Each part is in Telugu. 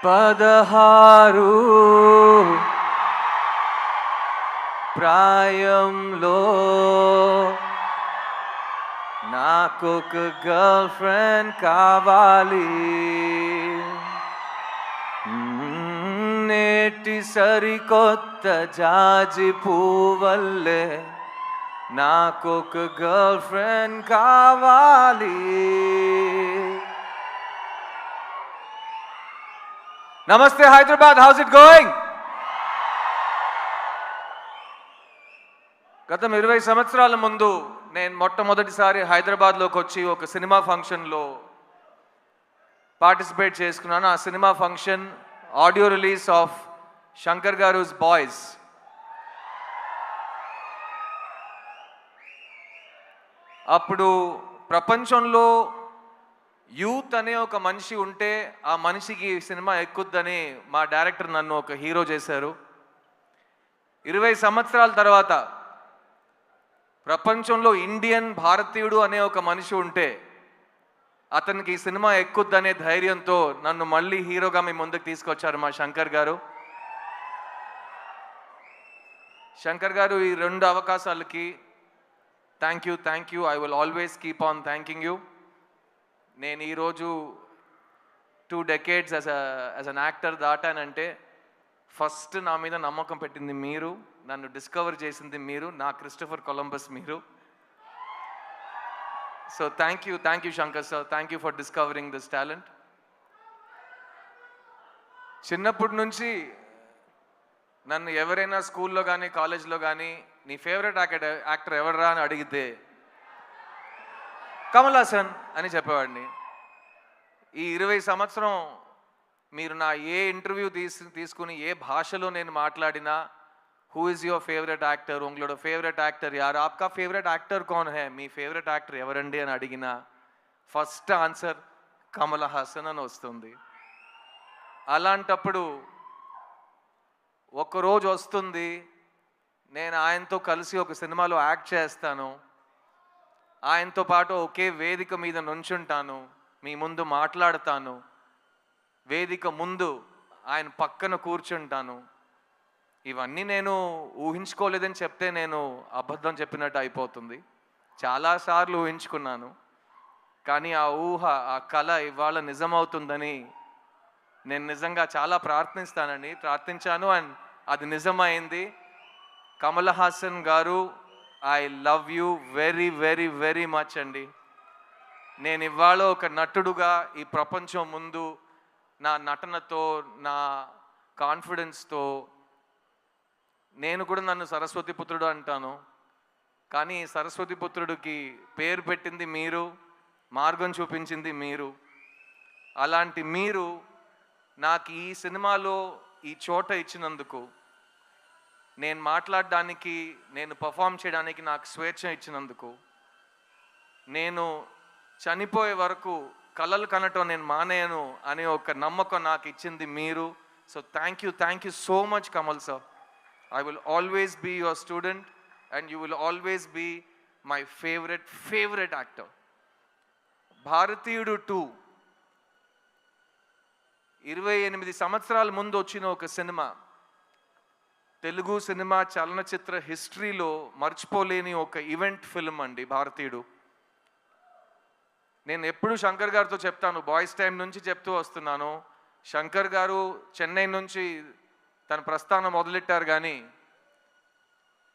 16 ప్రాయంలో నాకొక గర్ల్ ఫ్రెండ్ కావాలి. నేటి సరికొత్త జాజి పువ్వల్లే నాకొక గర్ల్ ఫ్రెండ్ కావాలి. నమస్తే హైదరాబాద్, హౌస్ ఇట్ గోయింగ్? గతం 20 సంవత్సరాల ముందు నేను మొట్టమొదటిసారి హైదరాబాద్లోకి వచ్చి ఒక సినిమా ఫంక్షన్లో పార్టిసిపేట్ చేసుకున్నాను. ఆ cinema function audio release of Shankar గారుస్ బాయ్స్. అప్పుడు ప్రపంచంలో యూత్ అనే ఒక మనిషి ఉంటే ఆ మనిషికి సినిమా ఎక్కుద్దని మా డైరెక్టర్ నన్ను ఒక హీరో చేశారు. 20 సంవత్సరాల తర్వాత ప్రపంచంలో ఇండియన్ భారతీయుడు అనే ఒక మనిషి ఉంటే అతనికి సినిమా ఎక్కుద్దనే ధైర్యంతో నన్ను మళ్ళీ హీరోగా మీ ముందుకు తీసుకొచ్చారు మా శంకర్ గారు. శంకర్ గారు, ఈ 2 అవకాశాలకి thank you. I will always keep on thanking you. నేను ఈరోజు 2 decades యాజ్ అన్ యాక్టర్ దాటానంటే ఫస్ట్ నా మీద నమ్మకం పెట్టింది మీరు, నన్ను డిస్కవర్ చేసింది మీరు, నా క్రిస్టఫర్ కొలంబస్ మీరు. So thank you Shankar sir, thank you for discovering this talent. చిన్నప్పటి నుంచి నన్ను ఎవరైనా స్కూల్లో కానీ కాలేజ్లో కానీ నీ ఫేవరెట్ యాక్టర్ ఎవడరా అని అడిగితే కమల్ హాసన్ అని చెప్పేవాడిని. ఈ 20 సంవత్సరం మీరు నా ఏ ఇంటర్వ్యూ తీసుకుని ఏ భాషలో నేను మాట్లాడినా who is your favourite actor, ఉంగళోడ ఫేవరెట్ యాక్టర్ యార్, ఆప్కా ఫేవరెట్ యాక్టర్ కౌన్ హై, మీ ఫేవరెట్ యాక్టర్ ఎవరండి అని అడిగినా ఫస్ట్ ఆన్సర్ కమల్ హాసన్ అని వస్తుంది. అలాంటప్పుడు ఒకరోజు వస్తుంది, నేను ఆయనతో కలిసి ఒక సినిమాలో యాక్ట్ చేస్తాను, ఆయనతో పాటు ఒకే వేదిక మీద నుంచుంటాను, మీ ముందు మాట్లాడతాను, వేదిక ముందు ఆయన పక్కన కూర్చుంటాను. ఇవన్నీ నేను ఊహించుకోలేదని చెప్తే నేను అబద్ధం చెప్పినట్టు అయిపోతుంది. చాలాసార్లు ఊహించుకున్నాను, కానీ ఆ ఊహ, ఆ కళ ఇవాళ నిజమవుతుందని నేను నిజంగా చాలా ప్రార్థించాను అండ్ అది నిజమైంది. కమల్ హాసన్ గారు, I love you very very very much అండి. నేను ఇవాళ ఒక నటుడుగా ఈ ప్రపంచం ముందు నా నటనతో, నా కాన్ఫిడెన్స్తో, నేను కూడా నన్ను సరస్వతి పుత్రుడు అంటాను, కానీ సరస్వతి పుత్రుడికి పేరు పెట్టింది మీరు, మార్గం చూపించింది మీరు. అలాంటి మీరు నాకు ఈ సినిమాలో ఈ చోట ఇచ్చినందుకు, నేను మాట్లాడడానికి, నేను పర్ఫామ్ చేయడానికి నాకు స్వేచ్ఛ ఇచ్చినందుకు, నేను చనిపోయే వరకు కలలు కనటం నేను మానేయను అనే ఒక నమ్మకం నాకు ఇచ్చింది మీరు. So thank you so much Kamal sir. I will always be your student and you will always be my favourite actor. Bharateeyudu 2 28 సంవత్సరాల ముందు వచ్చిన ఒక సినిమా, తెలుగు సినిమా చలనచిత్ర హిస్టరీలో మర్చిపోలేని ఒక ఈవెంట్ ఫిల్మ్ అండి భారతీయుడు. నేను ఎప్పుడు శంకర్ గారితో చెప్తాను, బాయ్స్ టైం నుంచి చెప్తూ వస్తున్నాను, శంకర్ గారు చెన్నై నుంచి తన ప్రస్థానం మొదలెట్టారు, కానీ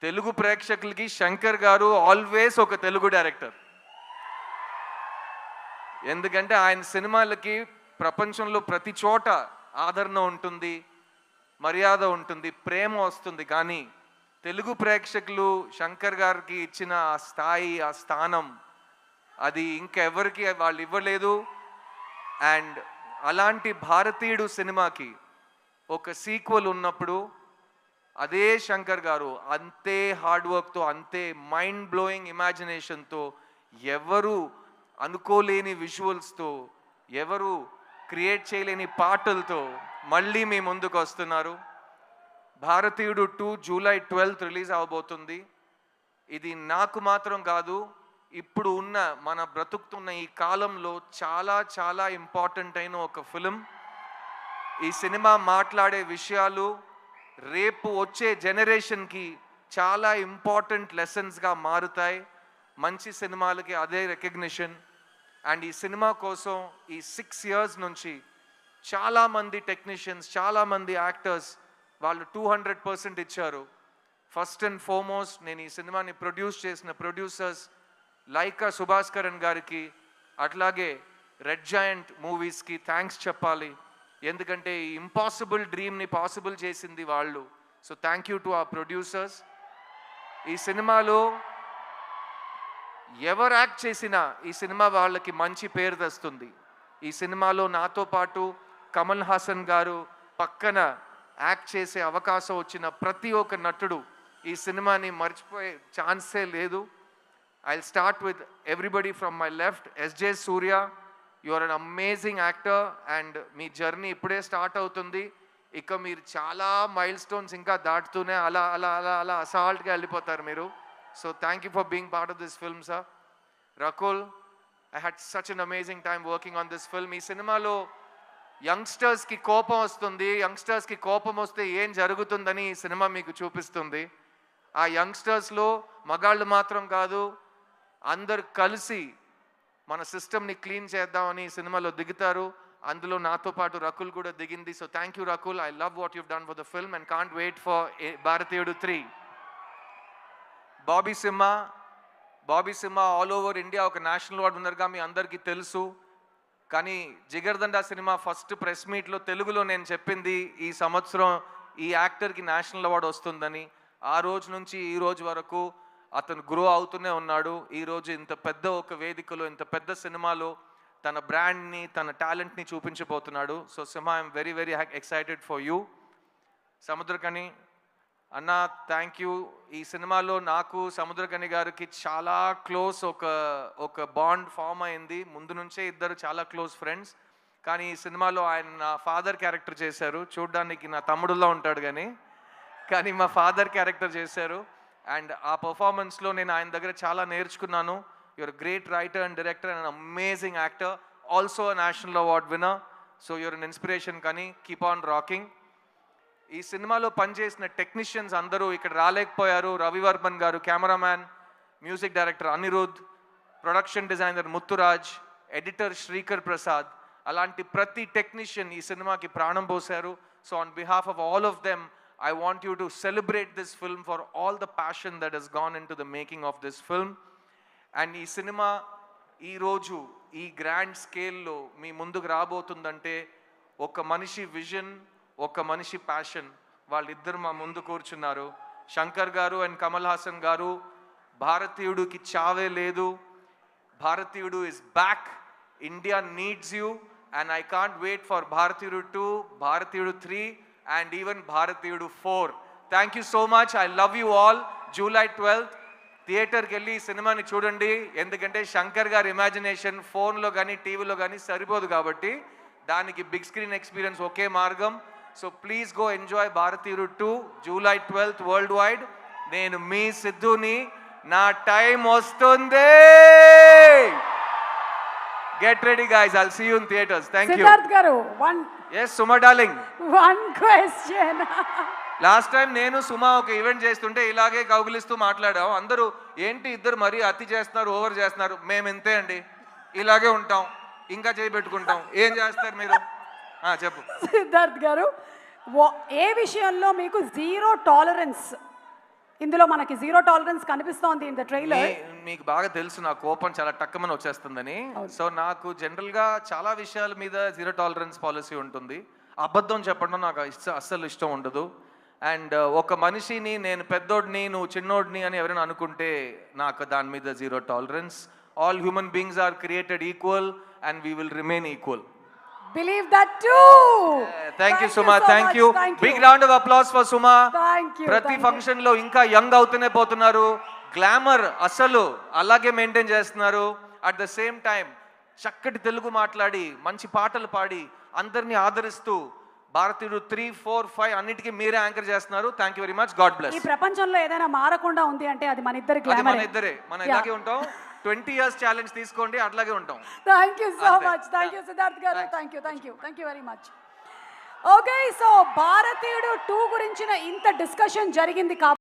తెలుగు ప్రేక్షకులకి శంకర్ గారు ఆల్వేస్ ఒక తెలుగు డైరెక్టర్. ఎందుకంటే ఆయన సినిమాలకి ప్రపంచంలో ప్రతి చోట ఆదరణ ఉంటుంది, మర్యాద ఉంటుంది, ప్రేమ వస్తుంది, కానీ తెలుగు ప్రేక్షకులు శంకర్ గారికి ఇచ్చిన ఆ స్థాయి, ఆ స్థానం అది ఇంకెవరికి వాళ్ళు ఇవ్వలేదు. అండ్ అలాంటి భారతీయుడు సినిమాకి ఒక సీక్వెల్ ఉన్నప్పుడు అదే శంకర్ గారు అంతే హార్డ్ వర్క్తో, అంతే మైండ్ బ్లోయింగ్ ఇమాజినేషన్తో, ఎవరు అనుకోలేని విజువల్స్తో, ఎవరు క్రియేట్ చేయలేని పాటలతో మళ్ళీ మీ ముందుకు వస్తున్నారు. భారతీయుడు 2 జూలై 12 రిలీజ్ అవబోతుంది. ఇది నాకు మాత్రం కాదు, ఇప్పుడు ఉన్న మన బ్రతుకుతున్న ఈ కాలంలో చాలా చాలా ఇంపార్టెంట్ అయిన ఒక ఫిలిం. ఈ సినిమా మాట్లాడే విషయాలు రేపు వచ్చే జనరేషన్కి చాలా ఇంపార్టెంట్ లెసన్స్గా మారుతాయి. మంచి సినిమాలకి అదే రికగ్నిషన్. అండ్ ఈ సినిమా కోసం ఈ 6 years నుంచి చాలామంది టెక్నీషియన్స్, చాలామంది యాక్టర్స్ వాళ్ళు 200% ఇచ్చారు. ఫస్ట్ అండ్ ఫార్మోస్ట్ నేను ఈ సినిమాని ప్రొడ్యూస్ చేసిన ప్రొడ్యూసర్స్ లైకా సుభాస్కరన్ గారికి, అట్లాగే రెడ్ జాయింట్ మూవీస్కి థ్యాంక్స్ చెప్పాలి. ఎందుకంటే ఈ ఇంపాసిబుల్ డ్రీమ్ని పాసిబుల్ చేసింది వాళ్ళు. సో థ్యాంక్ యూ టు ఆ ప్రొడ్యూసర్స్. ఈ సినిమాలో ఎవరు యాక్ట్ చేసినా ఈ సినిమా వాళ్ళకి మంచి పేరు తెస్తుంది. ఈ సినిమాలో నాతో పాటు కమల్ హాసన్ గారు పక్కన యాక్ట్ చేసే అవకాశం వచ్చిన ప్రతి ఒక్క నటుడు ఈ సినిమాని మర్చిపోయే ఛాన్సే లేదు. I'll start with everybody from my left. S.J. Surya, you are an amazing actor and me journey ఇప్పుడే స్టార్ట్ అవుతుంది. ఇక మీరు చాలా మైల్ స్టోన్స్ ఇంకా దాటుతూనే అలా అలా అలా అలా అసాల్ట్గా వెళ్ళిపోతారు మీరు. So thank you for being part of this film sir. Rakul, I had such an amazing time working on this film. ఈ సినిమాలో యంగ్స్టర్స్కి కోపం వస్తుంది, యంగ్స్టర్స్కి కోపం వస్తే ఏం జరుగుతుందని ఈ సినిమా మీకు చూపిస్తుంది. ఆ యంగ్స్టర్స్లో మగాళ్ళు మాత్రం కాదు, అందరు కలిసి మన సిస్టమ్ని క్లీన్ చేద్దామని ఈ సినిమాలో దిగుతారు. అందులో నాతో పాటు రకుల్ కూడా దిగింది. So thank you Rakul. I love what you've done for the film and can't wait for Bharateeyudu 3. Bobby Simha all over India ఒక నేషనల్ అవార్డు విన్నర్గా మీ అందరికీ తెలుసు. కానీ జిగర్దండా సినిమా ఫస్ట్ ప్రెస్ మీట్లో తెలుగులో నేను చెప్పింది ఈ సంవత్సరం ఈ యాక్టర్కి నేషనల్ అవార్డు వస్తుందని. ఆ రోజు నుంచి ఈ రోజు వరకు అతను గ్రో అవుతూనే ఉన్నాడు. ఈరోజు ఇంత పెద్ద ఒక వేదికలో, ఇంత పెద్ద సినిమాలో తన బ్రాండ్ని, తన టాలెంట్ని చూపించబోతున్నాడు. So Simha, I'm very very excited for you. Samuthirakani అన్న, థ్యాంక్ యూ. ఈ సినిమాలో నాకు సముద్రకని గారికి చాలా క్లోజ్ ఒక బాండ్ ఫామ్ అయింది. ముందు నుంచే ఇద్దరు చాలా క్లోజ్ ఫ్రెండ్స్. కానీ ఈ సినిమాలో ఆయన నా ఫాదర్ క్యారెక్టర్ చేశారు. చూడ్డానికి నా తమ్ముడులా ఉంటాడు కానీ మా ఫాదర్ క్యారెక్టర్ చేశారు. అండ్ ఆ పర్ఫార్మెన్స్లో నేను ఆయన దగ్గర చాలా నేర్చుకున్నాను. You're great writer and director and amazing actor, also national award winner. So you're an inspiration. కానీ కీప్ ఆన్ రాకింగ్. ఈ సినిమాలో పనిచేసిన టెక్నీషియన్స్ అందరూ ఇక్కడ రాలేకపోయారు. Ravivarman garu cameraman, music director Anirudh, production designer Muthuraj, editor Sreekar Prasad, అలాంటి ప్రతి టెక్నీషియన్ ఈ సినిమాకి ప్రాణం పోశారు. So on behalf of all of them I want you to celebrate this film for all the passion that has gone into the making of this film. And ee cinema ee roju ee grand scale lo మీ ముందుకు రాబోతుందంటే ఒక మనిషి విజన్, ఒక మనిషి ప్యాషన్, వాళ్ళిద్దరు మా ముందు కూర్చున్నారు. శంకర్ గారు అండ్ కమల్ హాసన్ గారు. భారతీయుడికి చావే లేదు. భారతీయుడు is back. India needs you and I can't wait for Bharatiyudu 2, Bharatiyudu 3 and even Bharatiyudu 4. Thank you so much. I love you all. July 12th థియేటర్కి వెళ్ళి ఈ సినిమాని చూడండి. ఎందుకంటే శంకర్ గారి ఇమాజినేషన్ ఫోన్లో కానీ టీవీలో కానీ సరిపోదు కాబట్టి దానికి బిగ్ స్క్రీన్ ఎక్స్పీరియన్స్ ఒకే మార్గం. సో ప్లీజ్ గో ఎంజాయ్ భారతీయుడు 2 July 12th వరల్డ్ వైడ్. నేను మీ సిద్ధుని. నా టైం వస్తుంది. Get ready guys. I'll see you in theaters. Thank you. Siddharth garu, Yes, Suma darling. one question. Last time నేను సుమా ఒక ఈవెంట్ చేస్తుంటే ఇలాగే కౌగిలిస్తూ మాట్లాడాం. అందరూ ఏంటి ఇద్దరు మరీ అతి చేస్తున్నారు, ఓవర్ చేస్తున్నారు. మేము ఇంతే అండి, ఇలాగే ఉంటాం, ఇంకా చేయబెట్టుకుంటాం. ఏం చేస్తారు మీరు? చెప్పు సిద్ధార్థ్ గారు, ఏ విషయంలో మీకు జీరో టాలరెన్స్? ఇందులో మనకి జీరో టాలరెన్స్ కనిపిస్తోంది ఇన్ ద ట్రైలర్. మీకు బాగా తెలుసు నా కోపం చాలా టక్కమని వచ్చేస్తుందని. సో నాకు జనరల్గా చాలా విషయాల మీద జీరో టాలరెన్స్ పాలసీ ఉంటుంది. అబద్ధం చెప్పడం నాకు అస్సలు ఇష్టం ఉండదు. అండ్ ఒక మనిషిని నేను పెద్దోడిని నువ్వు చిన్నోడిని అని ఎవరైనా అనుకుంటే నాకు దాని మీద zero tolerance. All human beings are created equal and we will remain equal. Believe that too. Thank you Suma. Thank you. Big round of applause for Suma. Thank you. ప్రతి ఫంక్షన్ లో ఇంకా యంగ్ అవుతూనే పోతున్నారు. గ్లామర్ అసలు అలాగే మెయింటైన్ చేస్తున్నారు. అట్ ద సేమ్ టైం చక్కటి తెలుగు మాట్లాడి మంచి పాటలు పాడి అందరినీ ఆదరిస్తూ భారతీయుడు 3, 4, 5 అన్నిటికీ మీరే యాంకర్ చేస్తున్నారు. Thank you very much. God bless. ఈ ప్రపంచంలో ఏదైనా మారకుండా ఉంది అంటే అది మన ఇద్దరి గ్లామర్. మన ఇద్దరే, మనం ఇలాగే ఉంటాం. 20 years ఛాలెంజ్ తీసుకోండి, అట్లాగే ఉంటాం. Thank you so much. Thank you Siddharth garu. Thank you very much. Okay, so Bharateeyudu 2 గురించిన ఇంత డిస్కషన్ జరిగింది కాబట్టి